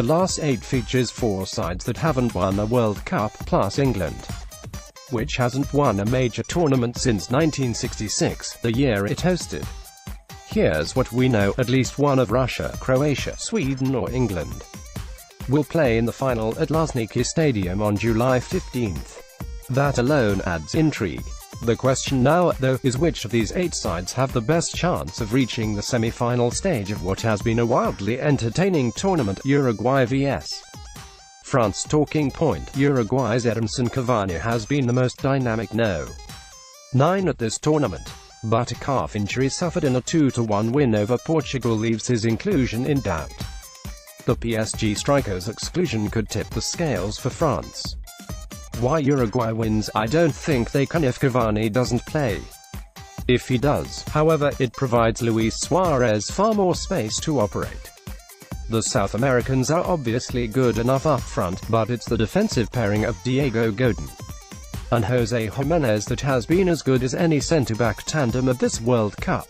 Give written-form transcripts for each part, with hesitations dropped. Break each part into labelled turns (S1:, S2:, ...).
S1: The last 8 features 4 sides that haven't won a World Cup, plus England, which hasn't won a major tournament since 1966, the year it hosted. Here's what we know: at least one of Russia, Croatia, Sweden or England will play in the final at Luzhniki Stadium on July 15th. That alone adds intrigue. The question now, though, is which of these 8 sides have the best chance of reaching the semi-final stage of what has been a wildly entertaining tournament, Uruguay vs. France. Talking point: Uruguay's Edinson Cavani has been the most dynamic No.9 at this tournament, but a calf injury suffered in a 2-1 win over Portugal leaves his inclusion in doubt. The PSG striker's exclusion could tip the scales for France. Why Uruguay wins? I don't think they can if Cavani doesn't play. If he does, however, it provides Luis Suarez far more space to operate. The South Americans are obviously good enough up front, but it's the defensive pairing of Diego Godin and Jose Jimenez that has been as good as any centre-back tandem at this World Cup.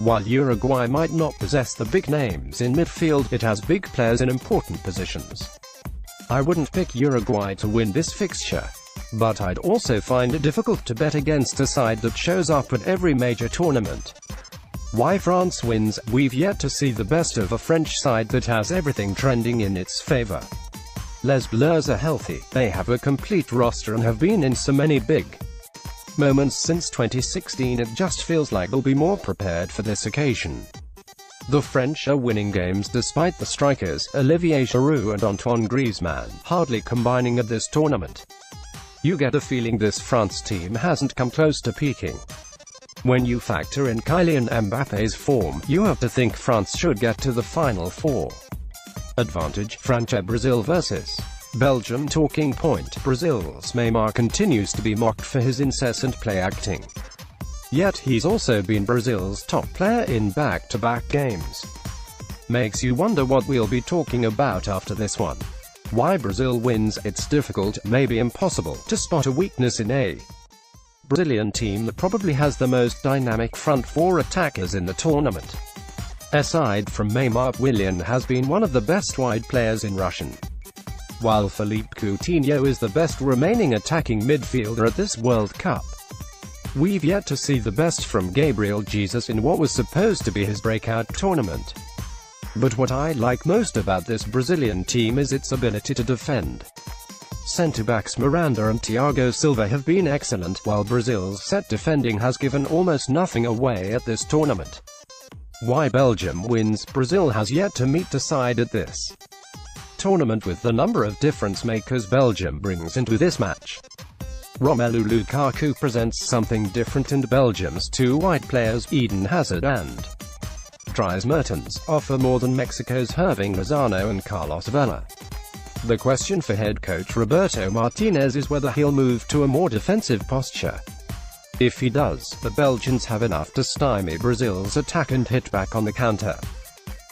S1: While Uruguay might not possess the big names in midfield, it has big players in important positions. I wouldn't pick Uruguay to win this fixture, but I'd also find it difficult to bet against a side that shows up at every major tournament. Why France wins? We've yet to see the best of a French side that has everything trending in its favour. Les Bleus are healthy, they have a complete roster and have been in so many big moments since 2016, it just feels like they'll be more prepared for this occasion. The French are winning games despite the strikers, Olivier Giroud and Antoine Griezmann, hardly combining at this tournament. You get the feeling this France team hasn't come close to peaking. When you factor in Kylian Mbappe's form, you have to think France should get to the Final Four. Advantage: France. Brazil vs. Belgium. Talking point: Brazil's Neymar continues to be mocked for his incessant play acting. Yet he's also been Brazil's top player in back-to-back games. Makes you wonder what we'll be talking about after this one. Why Brazil wins? It's difficult, maybe impossible, to spot a weakness in a Brazilian team that probably has the most dynamic front 4 attackers in the tournament. Aside from Neymar, Willian has been one of the best wide players in Russian, while Philippe Coutinho is the best remaining attacking midfielder at this World Cup. We've yet to see the best from Gabriel Jesus in what was supposed to be his breakout tournament. But what I like most about this Brazilian team is its ability to defend. Centre-backs Miranda and Thiago Silva have been excellent, while Brazil's set defending has given almost nothing away at this tournament. Why Belgium wins? Brazil has yet to meet a side at this tournament with the number of difference makers Belgium brings into this match. Romelu Lukaku presents something different, and Belgium's 2 wide players, Eden Hazard and Dries Mertens, offer more than Mexico's Hirving Lozano and Carlos Vela. The question for head coach Roberto Martinez is whether he'll move to a more defensive posture. If he does, the Belgians have enough to stymie Brazil's attack and hit back on the counter.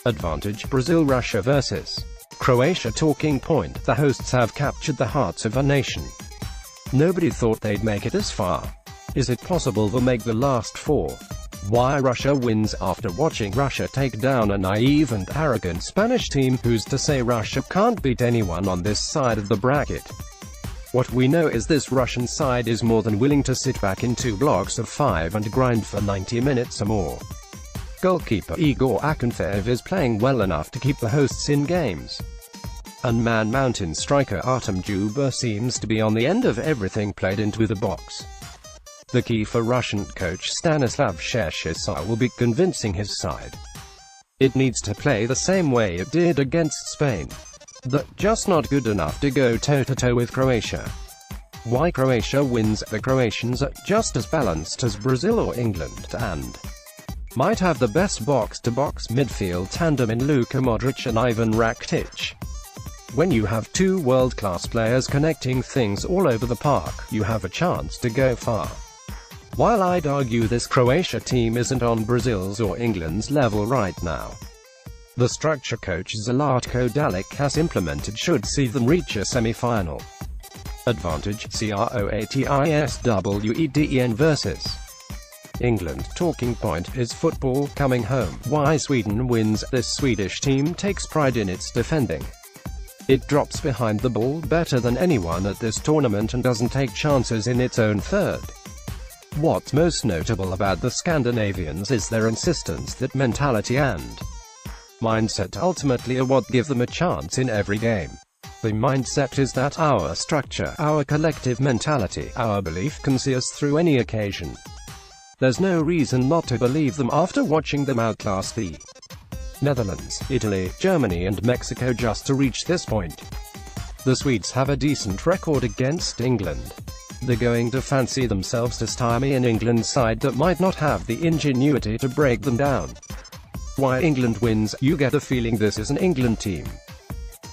S1: Advantage: Brazil. Russia vs. Croatia. Talking point: the hosts have captured the hearts of a nation. Nobody thought they'd make it this far. Is it possible they'll make the last 4? Why Russia wins? After watching Russia take down a naive and arrogant Spanish team, who's to say Russia can't beat anyone on this side of the bracket? What we know is this Russian side is more than willing to sit back in 2 blocks of 5 and grind for 90 minutes or more. Goalkeeper Igor Akinfeev is playing well enough to keep the hosts in games. And man-mountain striker Artem Dzyuba seems to be on the end of everything played into the box. The key for Russian coach Stanislav Cherchesov will be convincing his side. It needs to play the same way it did against Spain. That's just not good enough to go toe-to-toe with Croatia. Why Croatia wins? The Croatians are just as balanced as Brazil or England, and might have the best box-to-box midfield tandem in Luka Modric and Ivan Rakitic. When you have 2 world-class players connecting things all over the park, you have a chance to go far. While I'd argue this Croatia team isn't on Brazil's or England's level right now, the structure coach Zlatko Dalic has implemented should see them reach a semi-final. Advantage: Croatisweden vs. England talking point is football coming home. Why Sweden wins. This Swedish team takes pride in its defending. It drops behind the ball better than anyone at this tournament and doesn't take chances in its own third. What's most notable about the Scandinavians is their insistence that mentality and mindset ultimately are what give them a chance in every game. The mindset is that our structure, our collective mentality, our belief can see us through any occasion. There's no reason not to believe them after watching them outclass the Netherlands, Italy, Germany and Mexico just to reach this point. The Swedes have a decent record against England. They're going to fancy themselves to stymie an England side that might not have the ingenuity to break them down. Why England wins. You get the feeling this is an England team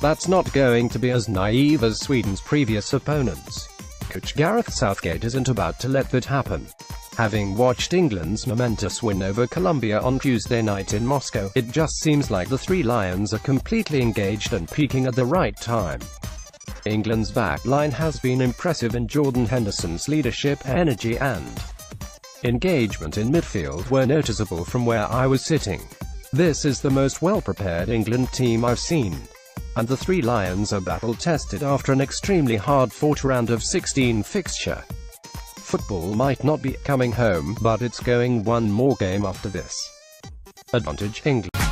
S1: that's not going to be as naive as Sweden's previous opponents. Coach Gareth Southgate isn't about to let that happen. Having watched England's momentous win over Colombia on Tuesday night in Moscow, it just seems like the Three Lions are completely engaged and peaking at the right time. England's back line has been impressive and Jordan Henderson's leadership, energy and engagement in midfield were noticeable from where I was sitting. This is the most well-prepared England team I've seen. And the Three Lions are battle-tested after an extremely hard-fought round of 16 fixture. Football might not be coming home, but it's going one more game after this. Advantage England.